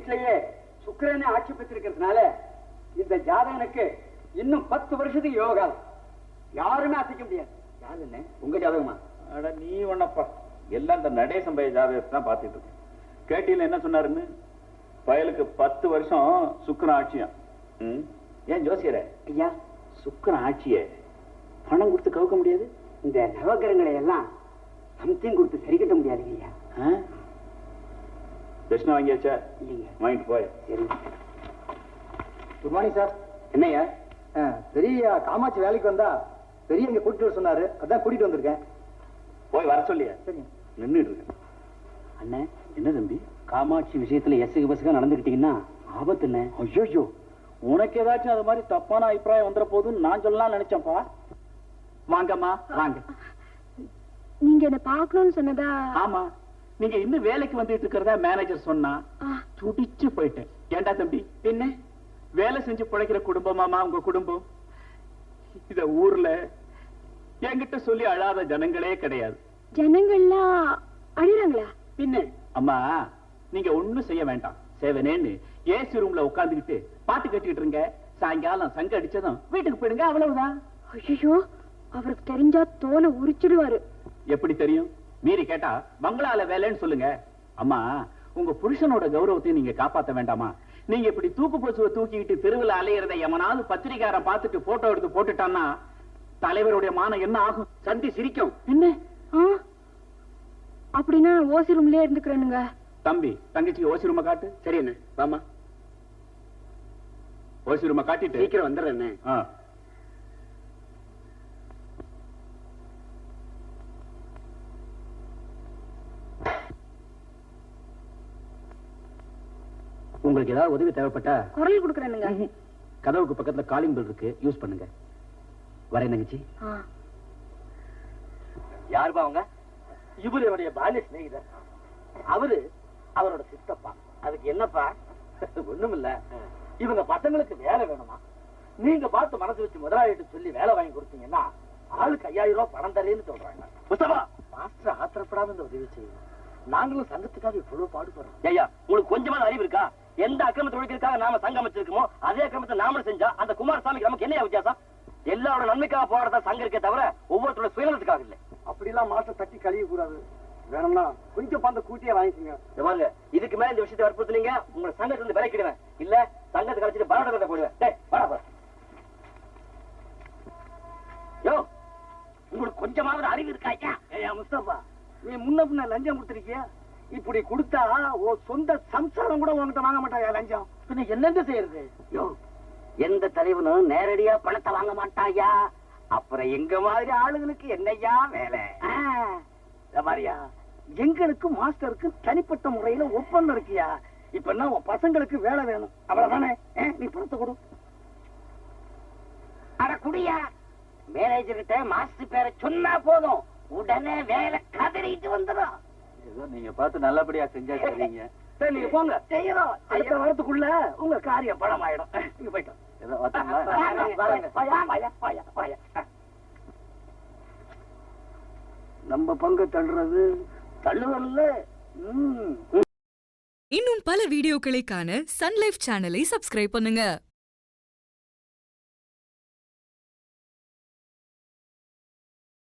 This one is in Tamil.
வீட்டிலேயே சுக்கிரனே ஆட்சி பெற்றிருக்கிறதுனால இந்த ஜாதகனுக்கு இன்னும் 10 வருஷத்துக்கு யோகாலம். யாருமே அசைக்க முடியாது. யாரு என்ன உங்க ஜாதகமா? அட நீ ஒன்னப்பா, எல்லாம் இந்த நடேசம் பைய ஜாதகத்தை தான் பார்த்துட்டு இருக்கேன். கேட்டியில் என்ன சொன்னாருன்னு? பயலுக்கு 10 வருஷம் சுக்கிரன் ஆட்சியா. ஏன் ஜோசியர ஐயா, சுக்கிரன் ஆட்சியே பணம் கொடுத்து கவுக்க முடியாது? இந்த நவகிரகங்களை எல்லாம் சம்திங் கொடுத்து சரி கட்ட முடியாது ஐயா. தட்சிணை வாங்கியாச்சா? இல்லைங்க. வாங்கிட்டு போய். சரி. Good morning sir. என்னய்யா? பெரிய காமாட்சி வேலைக்கு வந்தா பெரிய இங்க கூட்டிட்டு வர சொன்னாரு, அதான் கூட்டிட்டு வந்திருக்கேன். போய் வர சொல்லியா? சரி. நின்றுட்டு இருக்கேன். அண்ணே, என்ன தம்பி காமாட்சி விஷயத்துல எசுக்கு பசுக்கா நடந்துக்கிட்டீங்கன்னா ஆபத்து என்ன? ஐயோ, உனக்கு ஏதாச்சும் அது மாதிரி தப்பான அபிப்பிராயம் வந்துட போதுன்னு நான் சொல்லலாம் நினைச்சேன்ப்பா. வாங்கம்மா வாங்க. நீங்க என்ன பாக்கணும்னு சொன்னதா? ஆமா, நீங்க இன்னும் வேலைக்கு வந்துட்டு இருக்கிறதா மேனேஜர் சொன்னா துடிச்சு போயிட்டேன். ஏண்டா தம்பி, என்ன வேலை செஞ்சு பிழைக்கிற குடும்பமாமா உங்க குடும்பம்? இத ஊர்ல என்கிட்ட சொல்லி அழாத ஜனங்களே கிடையாது. ஜனங்கள்லாம் அழிறாங்களா? பின்ன அம்மா, நீங்க ஒண்ணும் செய்ய வேண்டாம். சேவனேன்னு ஏசி ரூம்ல உட்கார்ந்துகிட்டு பாட்டு கட்டிட்டு இருங்க. சாயங்காலம் சங்க அடிச்சதும் வீட்டுக்கு போயிடுங்க, அவ்வளவுதான். ஐயோ, அவருக்கு தெரிஞ்சா தோலை உரிச்சிடுவாரு. எப்படி தெரியும்? மீறி கேட்டா பங்களால வேலைன்னு சொல்லுங்க. அம்மா, உங்க புருஷனோட கௌரவத்தை நீங்க காப்பாத்த வேண்டாமா? நீங்க இப்படி தூக்கு போச்சுவ தூக்கிட்டு தெருவில் அலையிறத எவனாவது பத்திரிகாரன் பார்த்துட்டு போட்டோ எடுத்து போட்டுட்டான்னா தலைவருடைய மானம் என்ன ஆகும்? சந்தி சிரிக்கும். என்ன அப்படின்னா ஓசி ரூம்லயே இருந்துக்கிறேனுங்க. தம்பி, தங்கச்சிக்கு ஓசி ரூம காட்டு. சரி அண்ணே, வாமா. ஓசி ரூம காட்டிட்டு சீக்கிரம் வந்துடுறேன். உங்களுக்கு ஏதாவது உதவி தேவைப்பட்டா குரல் கொடுக்கறேனுங்க. கதவுக்கு பக்கத்துல காலிங் பெல் இருக்கு, யூஸ் பண்ணுங்க. வரேன் தங்கச்சி. யாருப்பா அவங்க? இவரு என்னுடைய பால்ய சிநேகிதர். அவரு அவரோட சித்தப்பா. அதுக்கு என்னப்பா? ஒண்ணுமில்ல, இவங்க பசங்களுக்கு வேலை வேணுமா? நீங்க பார்த்து மனசு வச்சு முதலாளிட்டு சொல்லி வேலை வாங்கி கொடுத்தீங்கன்னா ஆளுக்கு 5000 ரூபாய் பணம் தரேன்னு சொல்றாங்க. முஸ்தபா, மாஸ்டர் ஆத்திரப்படாம இந்த உதவி செய்யணும். நாங்களும் சங்கத்துக்காக இவ்வளவு பாடுபடுறோம். ஐயா, உங்களுக்கு கொஞ்சமான அறிவு இருக்கா? எந்த அக்கிரமத்தை ஒழிக்கிறதுக்காக நாம சங்கம் வச்சிருக்கோமோ அதே அக்கிரமத்தை நாமளும் செஞ்சா அந்த குமாரசாமிக்கு நமக்கு என்ன வித்தியாசம்? எல்லாரோட நன்மைக்காக போராடதான் சங்கம் இருக்கே தவிர ஒவ்வொருத்தரோட சுயநலத்துக்காக இல்லை. அப்படிலாம் மாஸ்டர் தட்டி கழிய கூடாது. வேணும்னா கொஞ்சம் பந்த கூட்டியே வாங்கிக்கோங்க. பாருங்க, இதுக்கு மேல இந்த விஷயத்தை வற்புறுத்துனீங்க உங்களை சங்கத்துல இருந்து விலக்கிடுவேன். இல்ல சங்கத்தை கழிச்சிட்டு பரோட்டத்தை போடுவேன். யோ, உங்களுக்கு கொஞ்சமாவது அறிவு இருக்கா? ஐயா முஸ்தபா, நீ முன்ன பின்ன லஞ்சம் கொடுத்திருக்கியா? இப்படி கொடுத்தா சொந்த சம்சாரம் கூட உங்ககிட்ட வாங்க மாட்டாயா லஞ்சம்? பின்ன என்னங்க செய்யறது? யோ, எந்த தலைவனும் நேரடியா பணத்தை வாங்க மாட்டாயா. அப்புறம் எங்க மாதிரி ஆளுங்களுக்கு என்னையா வேலை? மாதிரியா எங்களுக்கு மாஸ்டருக்கு தனிப்பட்ட முறையில ஒப்பந்தம் இருக்கியா? இப்ப என்ன உன் பசங்களுக்கு வேலை வேணும், அவ்வளவுதானே? நீ பணத்தை கொடு. அட குடியா, மேனேஜர் கிட்ட மாஸ்டர் பேரை சொன்னா போதும், உடனே வேலை கதறிட்டு வந்துடும். ஏதோ நீங்க பார்த்து நல்லபடியா செஞ்சா சரிங்க. சரி, நீங்க போங்க, செய்யறோம். அடுத்த வாரத்துக்குள்ள உங்க காரியம் பணம் ஆயிடும். நீங்க போயிட்டோம். நம்ம பங்கு தள்ளுறது தள்ளுவல்ல. இன்னும் பல வீடியோக்களை காண சன் லைஃப் சேனலை சப்ஸ்கிரைப் பண்ணுங்க.